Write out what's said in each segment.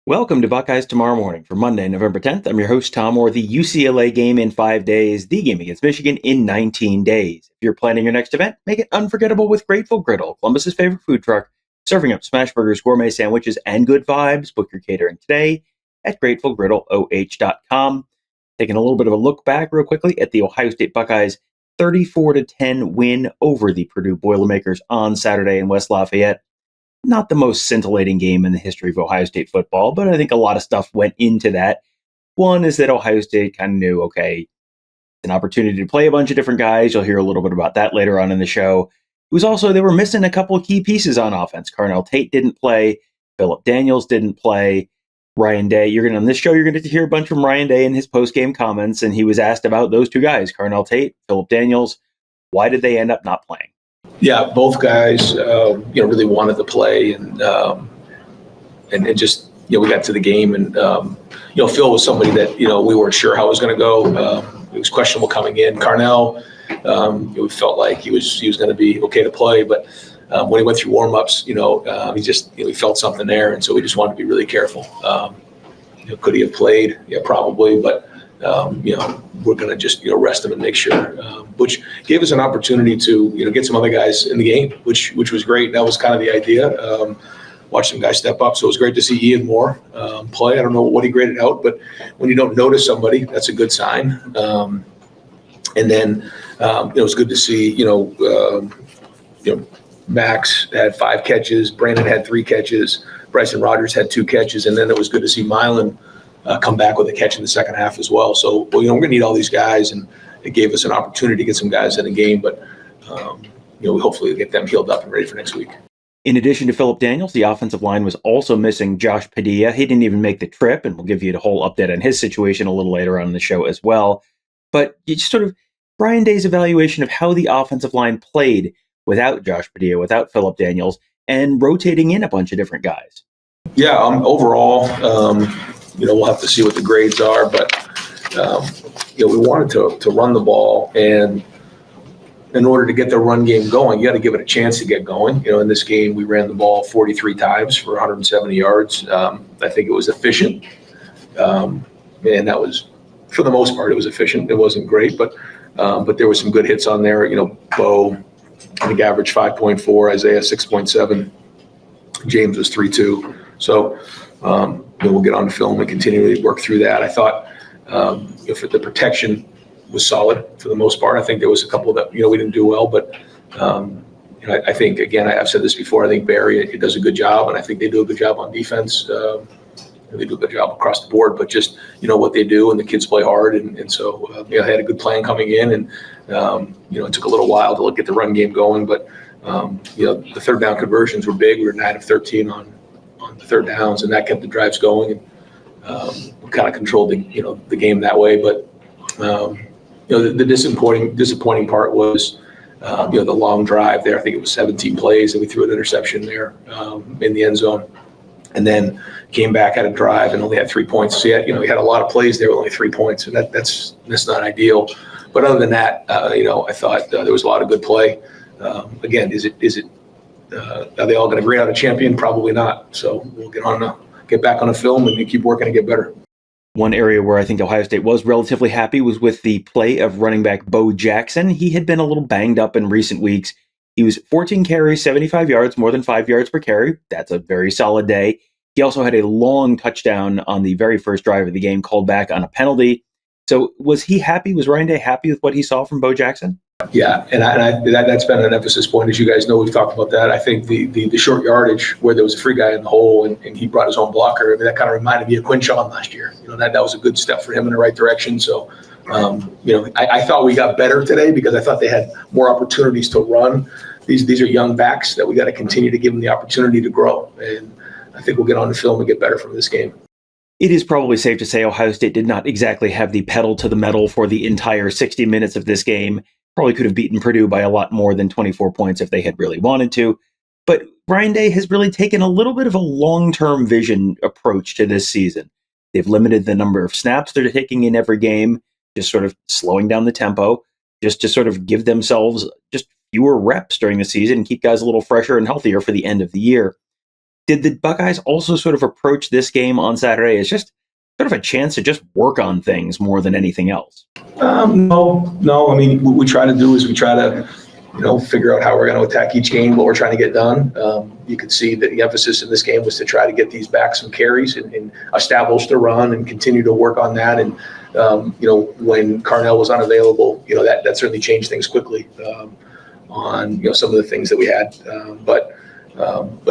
Welcome to Buckeyes Tomorrow Morning for Monday, November 10th. I'm your host, Tom Orr. The UCLA game in 5 days, the game against Michigan in 19 days. If you're planning your next event, make it unforgettable with Grateful Griddle, Columbus's favorite food truck, serving up smash burgers, gourmet sandwiches, and good vibes. Book your catering today at GratefulGriddleOH.com. Taking a little bit of a look back real quickly at the Ohio State Buckeyes 34-10 win over the Purdue Boilermakers on Saturday in West Lafayette. Not the most scintillating game in the history of Ohio State football, but I think a lot of stuff went into that. One is that Ohio State kind of knew, okay, an opportunity to play a bunch of different guys. You'll hear a little bit about that later on in the show. It was also, they were missing a couple of key pieces on offense. Carnell Tate didn't play. Phillip Daniels didn't play. Ryan Day, on this show, you're going to hear a bunch from Ryan Day in his post-game comments, and he was asked about those two guys, Carnell Tate, Phillip Daniels. Why did they end up not playing? Yeah, both guys, really wanted to play, and just we got to the game, and Phil was somebody that we weren't sure how it was going to go. It was questionable coming in. Carnell, we felt like he was going to be okay to play, but when he went through warmups, he felt something there, and so we just wanted to be really careful. Could he have played? Yeah, probably, but. We're going to just rest them and make sure, which gave us an opportunity to get some other guys in the game, which was great. That was kind of the idea. Watch some guys step up. So it was great to see Ian Moore play. I don't know what he graded out, but when you don't notice somebody, that's a good sign. And then it was good to see Max had 5 catches, Brandon had 3 catches, Bryson Rogers had 2 catches, and then it was good to see Mylan come back with a catch in the second half as well. So, we're going to need all these guys, and it gave us an opportunity to get some guys in the game, but, we hopefully get them healed up and ready for next week. In addition to Phillip Daniels, the offensive line was also missing Josh Padilla. He didn't even make the trip, and we'll give you the whole update on his situation a little later on in the show as well. But you just Brian Day's evaluation of how the offensive line played without Josh Padilla, without Phillip Daniels, and rotating in a bunch of different guys. Yeah, overall, we'll have to see what the grades are, but we wanted to run the ball, and in order to get the run game going, you got to give it a chance to get going. In this game, we ran the ball 43 times for 170 yards. I think it was efficient, and that was, for the most part, it was efficient. It wasn't great, but there were some good hits on there. Bo, I think, averaged 5.4, Isaiah 6.7, James was 3.2. So. We'll get on film and continue to work through that. I thought for the protection was solid for the most part. I think there was a couple that we didn't do well, but I think, again, I've said this before, I think Barry does a good job, and I think they do a good job on defense. They do a good job across the board, but just what they do, and the kids play hard, and so I had a good plan coming in, and it took a little while to get the run game going, but the third down conversions were big. We were 9 of 13 on the third downs, and that kept the drives going, and we kind of controlled the game that way. But the disappointing part was the long drive there. I think it was 17 plays, and we threw an interception there in the end zone, and then came back, had a drive, and only had 3 points. So we had a lot of plays there with only 3 points, and that's not ideal. But other than that, I thought there was a lot of good play. Again, is it are they all going to grade out a champion? Probably not. So we'll get back on the film and keep working to get better. One area where I think Ohio State was relatively happy was with the play of running back Bo Jackson. He had been a little banged up in recent weeks. He was 14 carries, 75 yards, more than 5 yards per carry. That's a very solid day. He also had a long touchdown on the very first drive of the game, called back on a penalty. So was he happy? Was Ryan Day happy with what he saw from Bo Jackson? Yeah, and that's been an emphasis point. As you guys know, we've talked about that. I think the short yardage where there was a free guy in the hole and he brought his own blocker, that kind of reminded me of Quinshawn last year. That was a good step for him in the right direction. So, I thought we got better today because I thought they had more opportunities to run. These are young backs that we got to continue to give them the opportunity to grow. And I think we'll get on the film and get better from this game. It is probably safe to say Ohio State did not exactly have the pedal to the metal for the entire 60 minutes of this game. Probably could have beaten Purdue by a lot more than 24 points if they had really wanted to. But Ryan Day has really taken a little bit of a long-term vision approach to this season. They've limited the number of snaps they're taking in every game, just sort of slowing down the tempo, just to sort of give themselves just fewer reps during the season and keep guys a little fresher and healthier for the end of the year. Did the Buckeyes also sort of approach this game on Saturday as just sort of a chance to just work on things more than anything else? No. I mean, what we try to do is we try to, figure out how we're going to attack each game, what we're trying to get done. You could see that the emphasis in this game was to try to get these back some carries and establish the run and continue to work on that. And, when Carnell was unavailable, that certainly changed things quickly on, some of the things that we had. But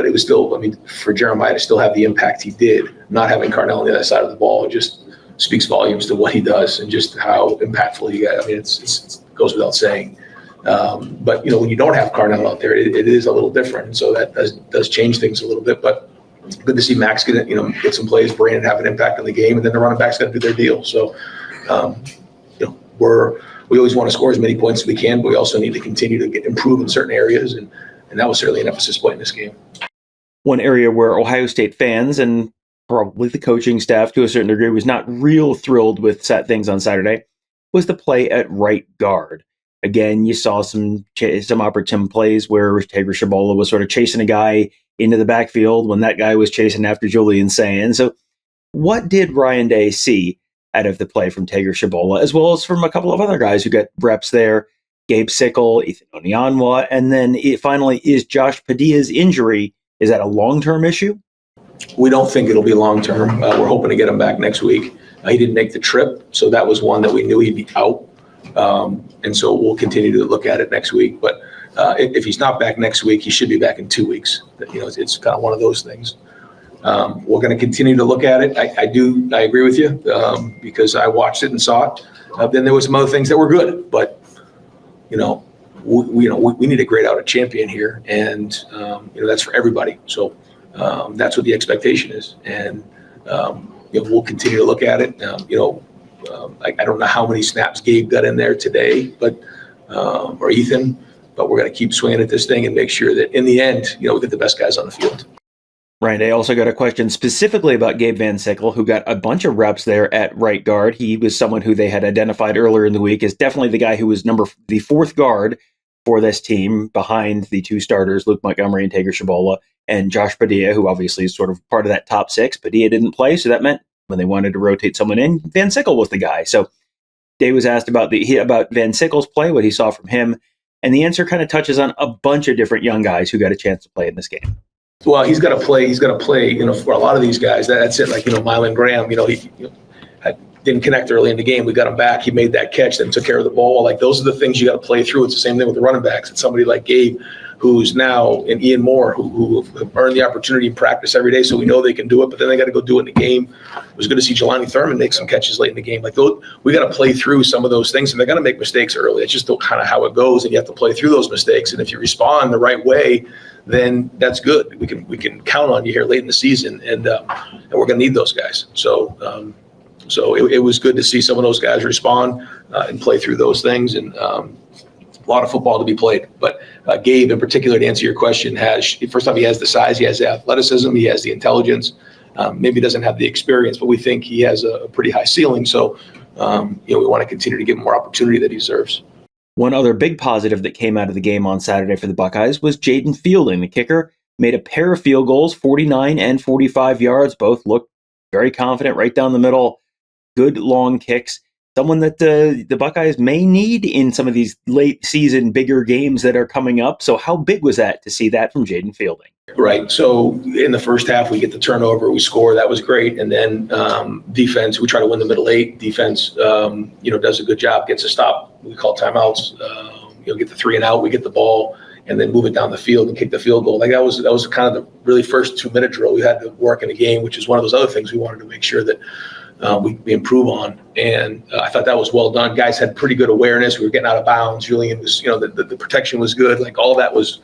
it was still, for Jeremiah to still have the impact he did, not having Carnell on the other side of the ball, just speaks volumes to what he does and just how impactful he got. It goes without saying. But when you don't have Carnell out there, it is a little different. And so that does change things a little bit. But good to see Max get some plays, Brandon have an impact on the game, and then the running backs got to do their deal. So, we always want to score as many points as we can, but we also need to continue to improve in certain areas, and that was certainly an emphasis point in this game. One area where Ohio State fans and probably the coaching staff to a certain degree was not real thrilled with things on Saturday was the play at right guard. Again, you saw some opportune plays where Tager Shabola was sort of chasing a guy into the backfield when that guy was chasing after Julian Sayin. So what did Ryan Day see out of the play from Tager Shabola, as well as from a couple of other guys who got reps there, Gabe Sickle, Ethan Onyanwa, and then finally, is Josh Padilla's injury, is that a long-term issue? We don't think it'll be long-term. We're hoping to get him back next week. He didn't make the trip, so that was one that we knew he'd be out. And so we'll continue to look at it next week. But if he's not back next week, he should be back in 2 weeks. It's kind of one of those things. We're going to continue to look at it. I agree with you because I watched it and saw it. Then there was some other things that were good, but we need to grade out a champion here, and that's for everybody. So that's what the expectation is, and we'll continue to look at it. I don't know how many snaps Gabe got in there today, but or Ethan, but we're going to keep swinging at this thing and make sure that in the end, we get the best guys on the field. Right. I also got a question specifically about Gabe Van Sickle, who got a bunch of reps there at right guard. He was someone who they had identified earlier in the week as definitely the guy who was the fourth guard for this team behind the two starters, Luke Montgomery and Tager Shabola, and Josh Padilla, who obviously is sort of part of that top six. Padilla didn't play, so that meant when they wanted to rotate someone in, Van Sickle was the guy. So Day was asked about Van Sickle's play, what he saw from him, and the answer kind of touches on a bunch of different young guys who got a chance to play in this game. Well, he's got to play, for a lot of these guys. That's it. Like, Mylan Graham, he didn't connect early in the game. We got him back. He made that catch, then took care of the ball. Like, those are the things you got to play through. It's the same thing with the running backs. It's somebody like Gabe, who's now, and Ian Moore, who have earned the opportunity in practice every day, so we know they can do it, but then they got to go do it in the game. It was good to see Jelani Thurman make some catches late in the game. Like, we got to play through some of those things, and they're going to make mistakes early. It's just kind of how it goes, and you have to play through those mistakes. And if you respond the right way, then that's good. We can count on you here late in the season, and we're going to need those guys. So it was good to see some of those guys respond and play through those things, and a lot of football to be played. But Gabe, in particular, to answer your question, first off, he has the size, he has the athleticism, he has the intelligence. Maybe doesn't have the experience, but we think he has a pretty high ceiling. So we want to continue to give him more opportunity that he deserves. One other big positive that came out of the game on Saturday for the Buckeyes was Jaden Fielding. The kicker made a pair of field goals, 49 and 45 yards. Both looked very confident right down the middle. Good long kicks. Someone that the Buckeyes may need in some of these late season bigger games that are coming up. So how big was that to see that from Jaden Fielding? Right. So in the first half, we get the turnover, we score. That was great. And then defense, we try to win the middle eight. Defense, does a good job, gets a stop. We call timeouts, get the 3 and out, we get the ball, and then move it down the field and kick the field goal. Like that was kind of the really first 2-minute drill we had to work in the game, which is one of those other things we wanted to make sure that we improve on. And I thought that was well done. Guys had pretty good awareness. We were getting out of bounds. Julian was, the protection was good. Like all that was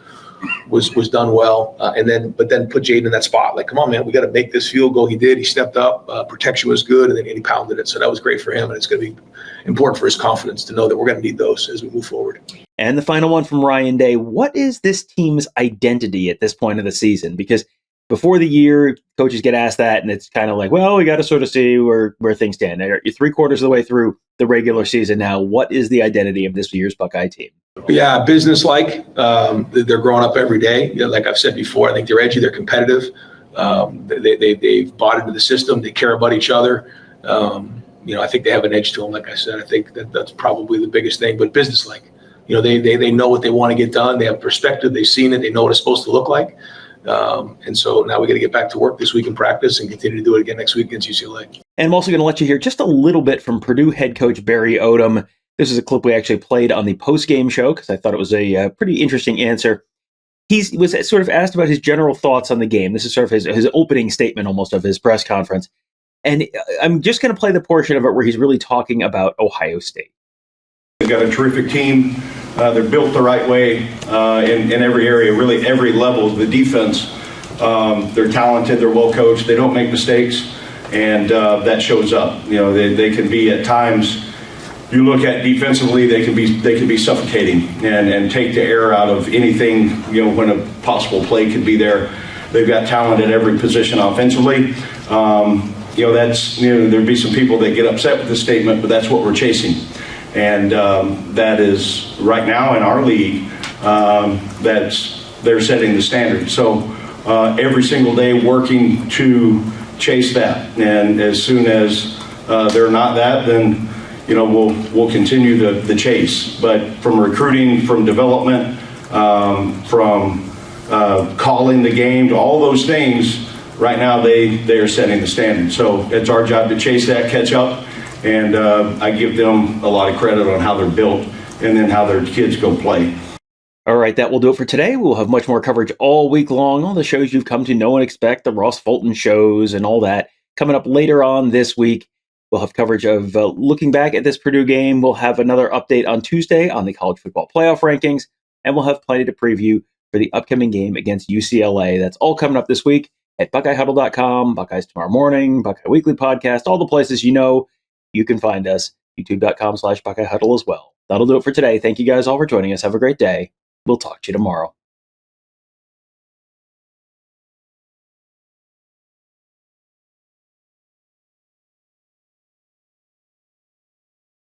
done well. But then put Jaden in that spot. Like, come on, man, we got to make this field goal. He did. He stepped up. Protection was good, and then he pounded it. So that was great for him, and it's going to be important for his confidence to know that we're going to need those as we move forward. And the final one from Ryan Day. What is this team's identity at this point of the season? Because before the year, coaches get asked that, and it's kind of like, well, we got to sort of see where things stand. You're 3/4 of the way through the regular season now. What is the identity of this year's Buckeye team? Yeah, business-like. They're growing up every day. Like I've said before, I think they're edgy, they're competitive. They've bought into the system. They care about each other. I think they have an edge to them. Like I said, I think that's probably the biggest thing. But business-like, they know what they want to get done. They have perspective. They've seen it. They know what it's supposed to look like. And so now we got to get back to work this week in practice and continue to do it again next week against UCLA. And I'm also going to let you hear just a little bit from Purdue head coach Barry Odom. This is a clip we actually played on the post-game show because I thought it was a pretty interesting answer. He was sort of asked about his general thoughts on the game. This is sort of his opening statement almost of his press conference. And I'm just going to play the portion of it where he's really talking about Ohio State. They've got a terrific team. They're built the right way in every area, really every level of the defense. They're talented. They're well coached. They don't make mistakes, and that shows up. They can be at times. You look at defensively, they can be suffocating and take the air out of anything. When a possible play could be there. They've got talent at every position offensively. There'd be some people that get upset with this statement, but that's what we're chasing. And that is right now in our league, they're setting the standard. So every single day working to chase that. And as soon as they're not that, then we'll continue the chase. But from recruiting, from development, from calling the game, to all those things, right now they are setting the standard. So it's our job to chase that, catch up. And I give them a lot of credit on how they're built and then how their kids go play. All right, that will do it for today. We'll have much more coverage all week long. All the shows you've come to know and expect, the Ross Fulton shows and all that. Coming up later on this week, we'll have coverage of looking back at this Purdue game. We'll have another update on Tuesday on the college football playoff rankings. And we'll have plenty to preview for the upcoming game against UCLA. That's all coming up this week at BuckeyeHuddle.com, Buckeyes Tomorrow Morning, Buckeye Weekly Podcast, all the places you can find us, youtube.com/Buckeye Huddle as well. That'll do it for today. Thank you guys all for joining us. Have a great day. We'll talk to you tomorrow.